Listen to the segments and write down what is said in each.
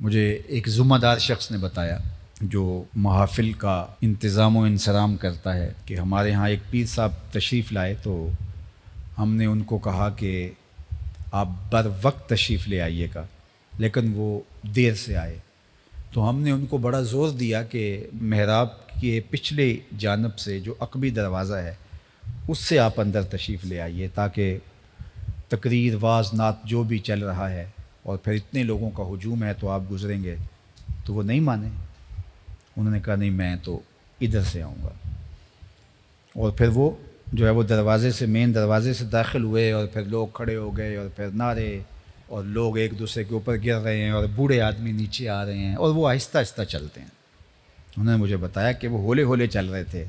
مجھے ایک ذمہ دار شخص نے بتایا جو محافل کا انتظام و انصرام کرتا ہے کہ ہمارے ہاں ایک پیر صاحب تشریف لائے تو ہم نے ان کو کہا کہ آپ بر وقت تشریف لے آئیے گا، لیکن وہ دیر سے آئے تو ہم نے ان کو بڑا زور دیا کہ محراب کے پچھلے جانب سے جو عقبی دروازہ ہے اس سے آپ اندر تشریف لے آئیے تاکہ تقریر واز نعت جو بھی چل رہا ہے اور پھر اتنے لوگوں کا ہجوم ہے تو آپ گزریں گے تو وہ نہیں مانے۔ انہوں نے کہا نہیں میں تو ادھر سے آؤں گا، اور پھر وہ جو ہے وہ دروازے سے مین دروازے سے داخل ہوئے اور پھر لوگ کھڑے ہو گئے اور پھر نعرے اور لوگ ایک دوسرے کے اوپر گر رہے ہیں اور بوڑھے آدمی نیچے آ رہے ہیں اور وہ آہستہ آہستہ چلتے ہیں۔ انہوں نے مجھے بتایا کہ وہ ہولے ہولے چل رہے تھے،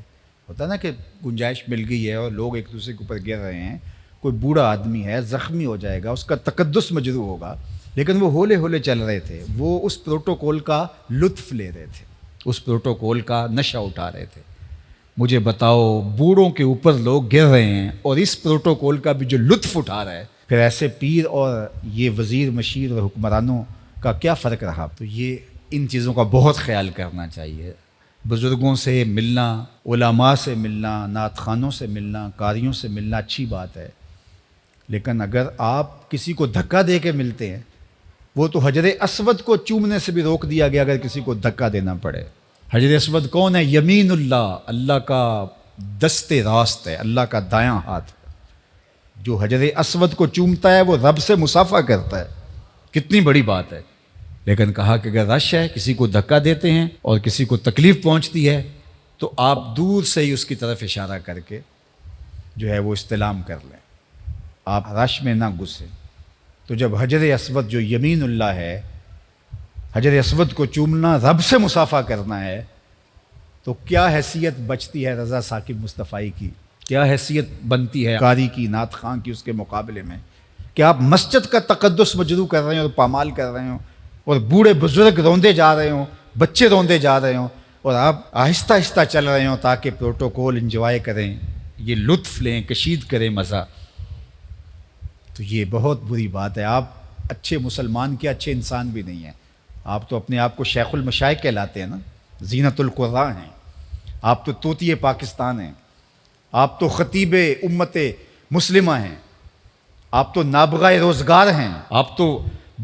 ہوتا نا کہ گنجائش مل گئی ہے اور لوگ ایک دوسرے کے اوپر گر رہے ہیں، کوئی بوڑھا آدمی ہے زخمی ہو جائے گا، اس کا تقدس مجروح ہوگا، لیکن وہ ہولے ہولے چل رہے تھے، وہ اس پروٹوکول کا لطف لے رہے تھے، اس پروٹوکول کا نشہ اٹھا رہے تھے۔ مجھے بتاؤ بوڑھوں کے اوپر لوگ گر رہے ہیں اور اس پروٹوکول کا بھی جو لطف اٹھا رہا ہے، پھر ایسے پیر اور یہ وزیر مشیر اور حکمرانوں کا کیا فرق رہا؟ تو یہ ان چیزوں کا بہت خیال کرنا چاہیے۔ بزرگوں سے ملنا، علماء سے ملنا، نعت خوانوں سے ملنا، قاریوں سے ملنا اچھی بات ہے، لیکن اگر آپ کسی کو دھکا دے کے ملتے ہیں، وہ تو حجر اسود کو چومنے سے بھی روک دیا گیا اگر کسی کو دھکا دینا پڑے۔ حجر اسود کون ہے؟ یمین اللہ، اللہ کا دست راست ہے، اللہ کا دایاں ہاتھ۔ جو حجر اسود کو چومتا ہے وہ رب سے مصافحہ کرتا ہے، کتنی بڑی بات ہے۔ لیکن کہا کہ اگر رش ہے، کسی کو دھکا دیتے ہیں اور کسی کو تکلیف پہنچتی ہے تو آپ دور سے ہی اس کی طرف اشارہ کر کے جو ہے وہ استلام کر لیں، آپ رش میں نہ گھسیں۔ تو جب حجر اسود جو یمین اللہ ہے، حجر اسود کو چومنا رب سے مصافحہ کرنا ہے، تو کیا حیثیت بچتی ہے رضا ثاقب مصطفی کی، کیا حیثیت بنتی ہے قاری کی، نعت خواں کی اس کے مقابلے میں کہ آپ مسجد کا تقدس مجروح کر رہے ہیں اور پامال کر رہے ہوں، اور بوڑھے بزرگ روندے جا رہے ہوں، بچے روندے جا رہے ہوں، اور آپ آہستہ آہستہ چل رہے ہوں تاکہ پروٹوکول انجوائے کریں، یہ لطف لیں، کشید کریں مزہ۔ تو یہ بہت بری بات ہے۔ آپ اچھے مسلمان کے اچھے انسان بھی نہیں ہیں، آپ تو اپنے آپ کو شیخ المشائخ کہلاتے ہیں نا، زینت القراء ہیں، آپ تو طوطی پاکستان ہیں، آپ تو خطیب امت مسلمہ ہیں، آپ تو نابغہ روزگار ہیں، آپ تو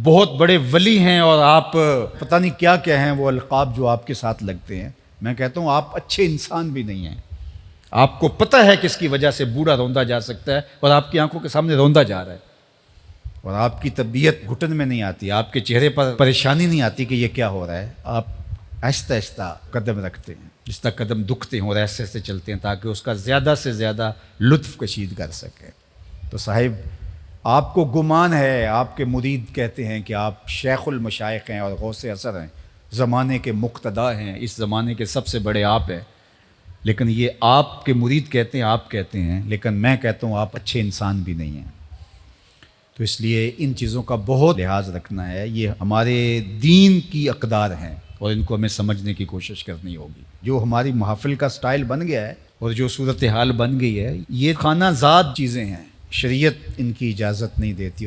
بہت بڑے ولی ہیں، اور آپ پتہ نہیں کیا کیا ہیں وہ القاب جو آپ کے ساتھ لگتے ہیں۔ میں کہتا ہوں آپ اچھے انسان بھی نہیں ہیں۔ آپ کو پتہ ہے کس کی وجہ سے بوڑھا روندا جا سکتا ہے اور آپ کی آنکھوں کے سامنے روندا جا رہا ہے، اور آپ کی طبیعت گھٹن میں نہیں آتی، آپ کے چہرے پر پریشانی نہیں آتی کہ یہ کیا ہو رہا ہے۔ آپ آہستہ آہستہ قدم رکھتے ہیں، جس طرح قدم دکھتے ہیں اور ایسے ایسے چلتے ہیں تاکہ اس کا زیادہ سے زیادہ لطف کشید کر سکیں۔ تو صاحب آپ کو گمان ہے، آپ کے مرید کہتے ہیں کہ آپ شیخ المشائخ ہیں اور غوث اثر ہیں، زمانے کے مقتدا ہیں، اس زمانے کے سب سے بڑے آپ ہیں، لیکن یہ آپ کے مرید کہتے ہیں، آپ کہتے ہیں، لیکن میں کہتا ہوں آپ اچھے انسان بھی نہیں ہیں۔ تو اس لیے ان چیزوں کا بہت لحاظ رکھنا ہے، یہ ہمارے دین کی اقدار ہیں اور ان کو ہمیں سمجھنے کی کوشش کرنی ہوگی۔ جو ہماری محافل کا سٹائل بن گیا ہے اور جو صورتحال بن گئی ہے، یہ خانہ زاد چیزیں ہیں، شریعت ان کی اجازت نہیں دیتی۔